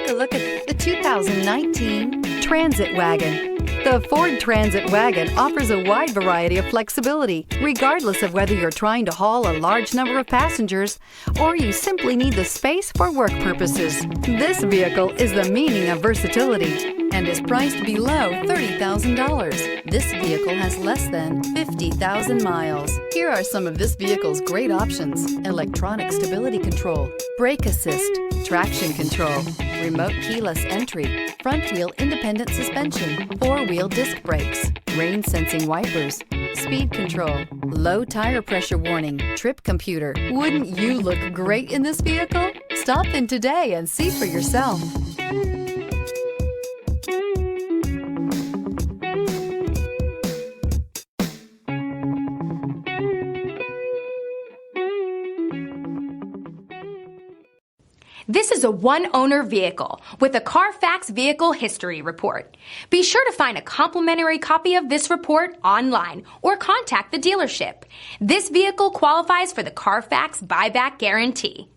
take a look at the 2019 Transit Wagon. The Ford Transit Wagon offers a wide variety of flexibility, regardless of whether you're trying to haul a large number of passengers or you simply need the space for work purposes. This vehicle is the meaning of versatility and is priced below $30,000. This vehicle has less than 50,000 miles. Here are some of this vehicle's great options: electronic stability control, brake assist, traction control, remote keyless entry, front wheel independent suspension, four-wheel disc brakes, rain sensing wipers, speed control, low tire pressure warning, trip computer. Wouldn't you look great in this vehicle? Stop in today and see for yourself. This is a one-owner vehicle with a CARFAX Vehicle History Report. Be sure to find a complimentary copy of this report online or contact the dealership. This vehicle qualifies for the CARFAX Buyback Guarantee.